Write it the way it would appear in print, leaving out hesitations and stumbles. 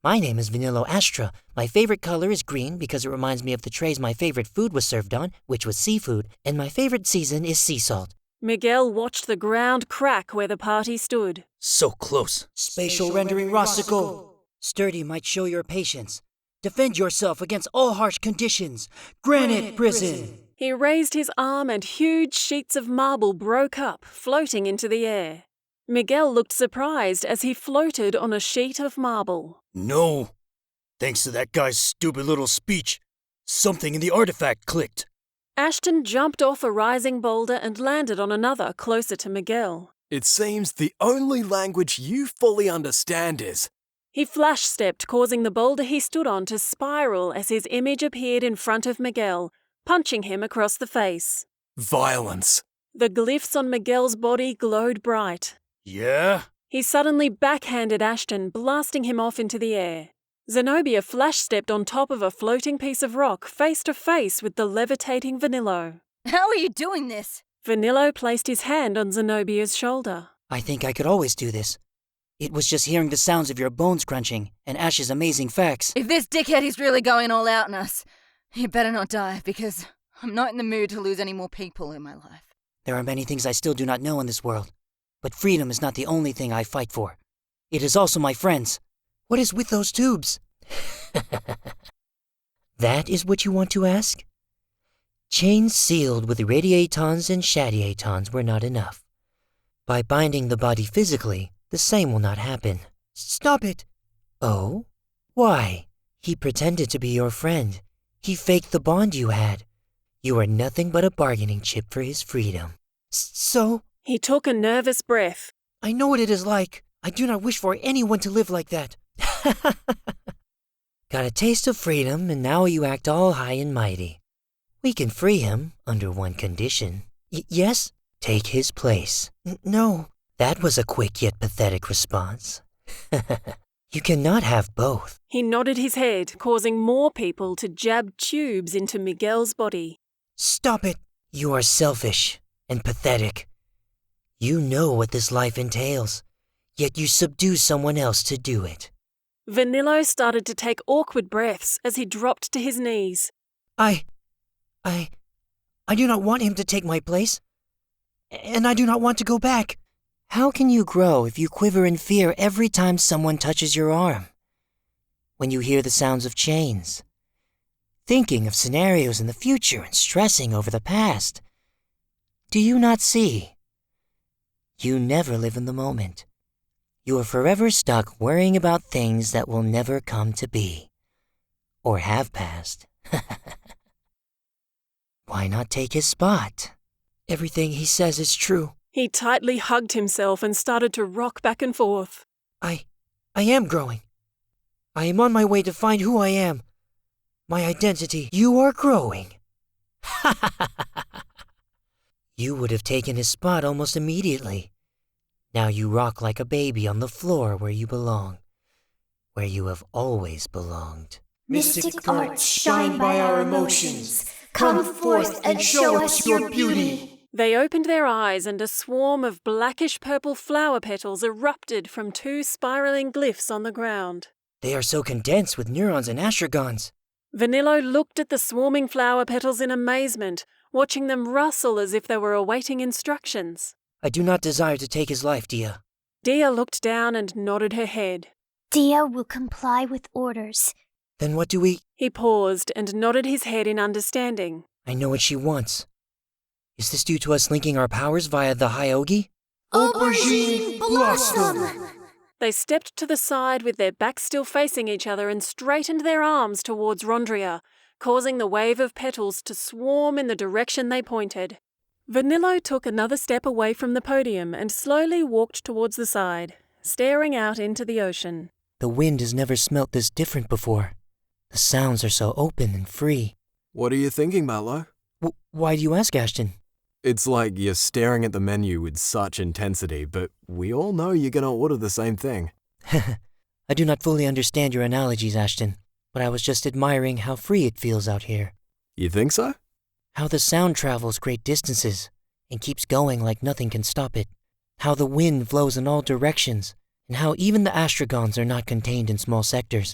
My name is Vunillo Astra. My favorite color is green because it reminds me of the trays my favorite food was served on, which was seafood, and my favorite season is sea salt. Miguel watched the ground crack where the party stood. So close. Spatial rendering Rostical. Sturdy might show your patience. Defend yourself against all harsh conditions. Granite prison. He raised his arm and huge sheets of marble broke up, floating into the air. Miguel looked surprised as he floated on a sheet of marble. No. Thanks to that guy's stupid little speech, something in the artifact clicked. Ashton jumped off a rising boulder and landed on another closer to Miguel. It seems the only language you fully understand is... He flash-stepped, causing the boulder he stood on to spiral as his image appeared in front of Miguel, punching him across the face. violence. The glyphs on Miguel's body glowed bright. Yeah? He suddenly backhanded Ashton, blasting him off into the air. Zenobia flash-stepped on top of a floating piece of rock, face to face with the levitating Vunillo. How are you doing this? Vunillo placed his hand on Zenobia's shoulder. I think I could always do this. It was just hearing the sounds of your bones crunching and Ash's amazing facts. If this dickhead is really going all out on us, he better not die, because I'm not in the mood to lose any more people in my life. There are many things I still do not know in this world, but freedom is not the only thing I fight for. It is also my friends. What is with those tubes? That is what you want to ask? Chains sealed with radiatons and shadiatons were not enough. By binding the body physically, the same will not happen. Stop it! Oh? Why? He pretended to be your friend. He faked the bond you had. You are nothing but a bargaining chip for his freedom. So? He took a nervous breath. I know what it is like. I do not wish for anyone to live like that. Got a taste of freedom, and now you act all high and mighty. We can free him under one condition. Yes? Take his place. No. That was a quick yet pathetic response. You cannot have both. He nodded his head, causing more people to jab tubes into Miguel's body. Stop it! You are selfish and pathetic. You know what this life entails, yet you subdue someone else to do it. Vunillo started to take awkward breaths as he dropped to his knees. I do not want him to take my place, and I do not want to go back. How can you grow if you quiver in fear every time someone touches your arm? When you hear the sounds of chains? Thinking of scenarios in the future and stressing over the past? Do you not see? You never live in the moment. You are forever stuck worrying about things that will never come to be. Or have passed. Why not take his spot? Everything he says is true. He tightly hugged himself and started to rock back and forth. I am growing. I am on my way to find who I am. My identity. You are growing. You would have taken his spot almost immediately. Now you rock like a baby on the floor where you belong. Where you have always belonged. Mystic arts shine by our emotions. Come forth and show us your beauty. They opened their eyes and a swarm of blackish-purple flower petals erupted from two spiraling glyphs on the ground. They are so condensed with neurons and astragons. Vunillo looked at the swarming flower petals in amazement, watching them rustle as if they were awaiting instructions. I do not desire to take his life, Dia. Dia looked down and nodded her head. Dia will comply with orders. Then what do we... He paused and nodded his head in understanding. I know what she wants. Is this due to us linking our powers via the Hyogi? Aubergine Blossom! They stepped to the side with their backs still facing each other and straightened their arms towards Rondria, causing the wave of petals to swarm in the direction they pointed. Vunillo took another step away from the podium and slowly walked towards the side, staring out into the ocean. The wind has never smelt this different before. The sounds are so open and free. What are you thinking, Mallow? Why do you ask, Ashton? It's like you're staring at the menu with such intensity, but we all know you're gonna order the same thing. I do not fully understand your analogies, Ashton, but I was just admiring how free it feels out here. You think so? How the sound travels great distances and keeps going like nothing can stop it. How the wind flows in all directions, and how even the astragons are not contained in small sectors.